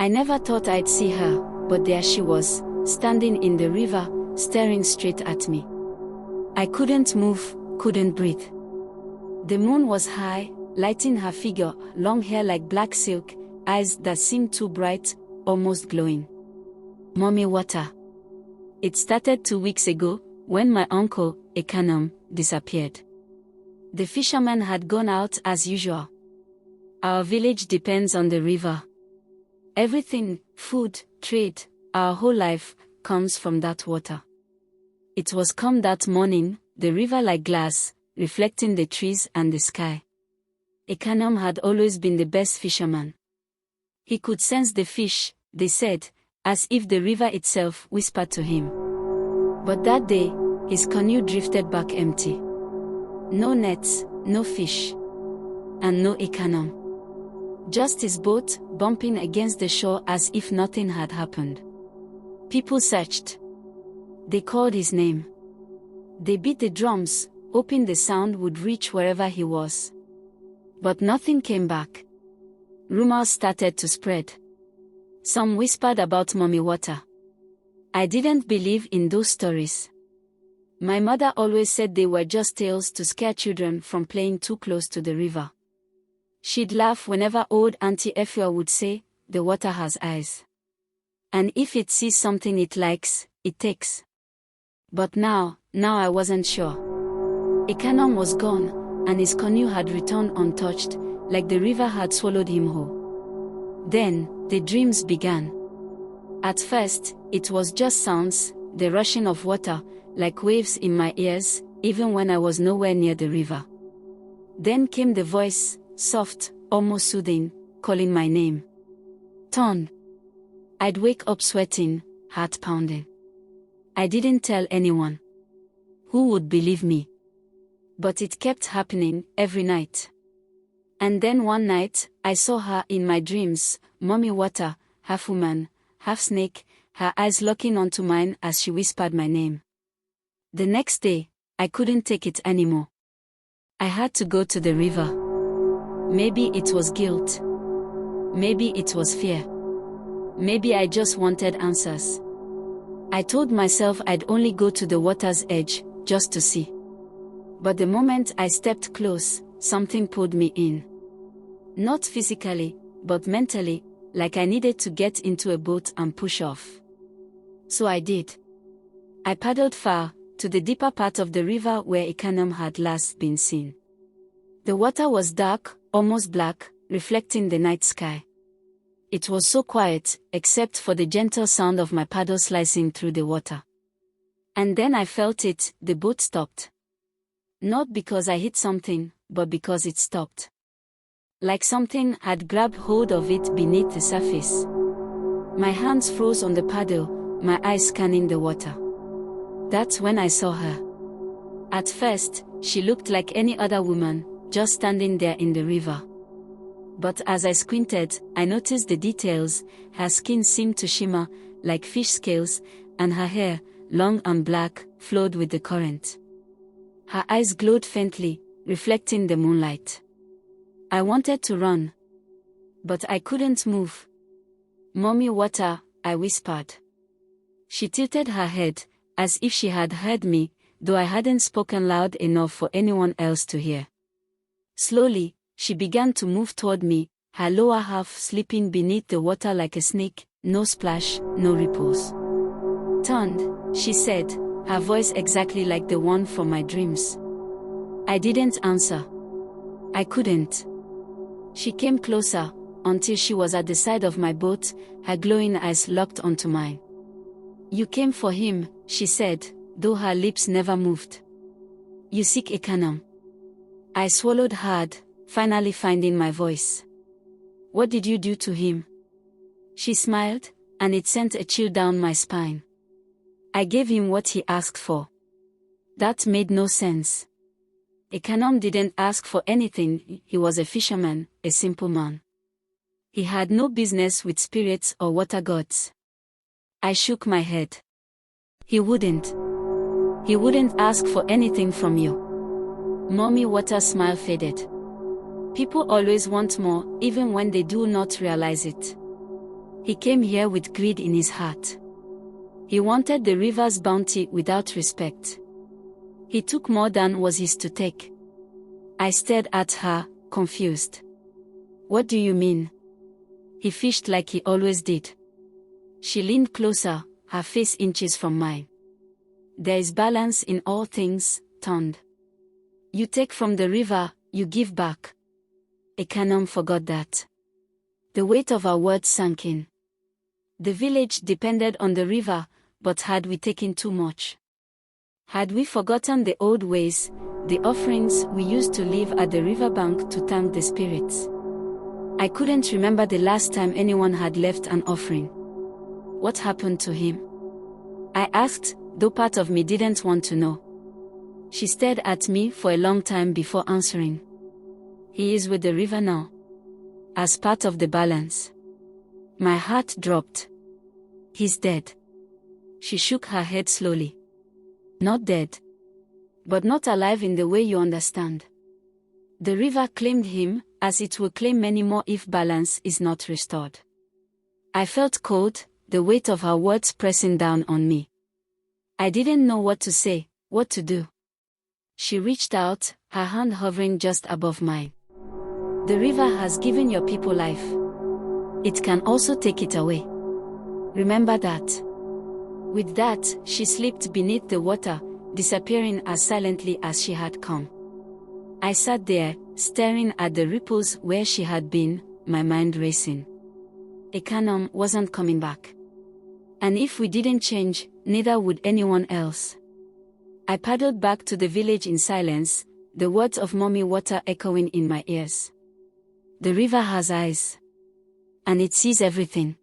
I never thought I'd see her, but there she was, standing in the river, staring straight at me. I couldn't move, couldn't breathe. The moon was high, lighting her figure, long hair like black silk, eyes that seemed too bright, almost glowing. Mami Wata. It started 2 weeks ago, when my uncle, Ekanom, disappeared. The fisherman had gone out as usual. Our village depends on the river. Everything, food, trade, our whole life, comes from that water. It was calm that morning, the river like glass, reflecting the trees and the sky. Ekanom had always been the best fisherman. He could sense the fish, they said, as if the river itself whispered to him. But that day, his canoe drifted back empty. No nets, no fish. And no Ekanom. Just his boat, bumping against the shore as if nothing had happened. People searched. They called his name. They beat the drums, hoping the sound would reach wherever he was. But nothing came back. Rumors started to spread. Some whispered about Mami Wata. I didn't believe in those stories. My mother always said they were just tales to scare children from playing too close to the river. She'd laugh whenever old Auntie Efua would say, "The water has eyes. And if it sees something it likes, it takes." But now I wasn't sure. Ekanom was gone, and his canoe had returned untouched, like the river had swallowed him whole. Then, the dreams began. At first, it was just sounds, the rushing of water, like waves in my ears, even when I was nowhere near the river. Then came the voice, soft, almost soothing, calling my name. Ton. I'd wake up sweating, heart pounding. I didn't tell anyone. Who would believe me? But it kept happening, every night. And then one night, I saw her in my dreams, Mami Wata, half woman, half snake, her eyes locking onto mine as she whispered my name. The next day, I couldn't take it anymore. I had to go to the river. Maybe it was guilt. Maybe it was fear. Maybe I just wanted answers. I told myself I'd only go to the water's edge, just to see. But the moment I stepped close, something pulled me in. Not physically, but mentally, like I needed to get into a boat and push off. So I did. I paddled far, to the deeper part of the river where Ekanom had last been seen. The water was dark, almost black, reflecting the night sky. It was so quiet, except for the gentle sound of my paddle slicing through the water. And then I felt it, the boat stopped. Not because I hit something, but because it stopped. Like something had grabbed hold of it beneath the surface. My hands froze on the paddle, my eyes scanning the water. That's when I saw her. At first, she looked like any other woman, just standing there in the river. But as I squinted, I noticed the details. Her skin seemed to shimmer, like fish scales, and her hair, long and black, flowed with the current. Her eyes glowed faintly, reflecting the moonlight. I wanted to run. But I couldn't move. "Mami Wata," I whispered. She tilted her head, as if she had heard me, though I hadn't spoken loud enough for anyone else to hear. Slowly, she began to move toward me, her lower half slipping beneath the water like a snake, no splash, no ripples. "Turned," she said, her voice exactly like the one from my dreams. I didn't answer. I couldn't. She came closer, until she was at the side of my boat, her glowing eyes locked onto mine. "You came for him," she said, though her lips never moved. "You seek Ekanom." I swallowed hard, finally finding my voice. "What did you do to him?" She smiled, and it sent a chill down my spine. "I gave him what he asked for." That made no sense. Ekanom didn't ask for anything, he was a fisherman, a simple man. He had no business with spirits or water gods. I shook my head. He wouldn't. He wouldn't ask for anything from you. Mami Wata's smile faded. People always want more, even when they do not realize it. He came here with greed in his heart. He wanted the river's bounty without respect. He took more than was his to take. I stared at her, confused. What do you mean? He fished like he always did. She leaned closer, her face inches from mine. There is balance in all things, Tond. You take from the river, you give back. Ekanom forgot that. The weight of our words sank in. The village depended on the river, but had we taken too much? Had we forgotten the old ways, the offerings we used to leave at the riverbank to thank the spirits? I couldn't remember the last time anyone had left an offering. What happened to him? I asked, though part of me didn't want to know. She stared at me for a long time before answering. He is with the river now. As part of the balance. My heart dropped. He's dead. She shook her head slowly. Not dead. But not alive in the way you understand. The river claimed him, as it will claim many more if balance is not restored. I felt cold, the weight of her words pressing down on me. I didn't know what to say, what to do. She reached out, her hand hovering just above mine. The river has given your people life. It can also take it away. Remember that. With that, she slipped beneath the water, disappearing as silently as she had come. I sat there, staring at the ripples where she had been, my mind racing. Ekanom wasn't coming back. And if we didn't change, neither would anyone else. I paddled back to the village in silence, the words of Mami Wata echoing in my ears. The river has eyes. And it sees everything.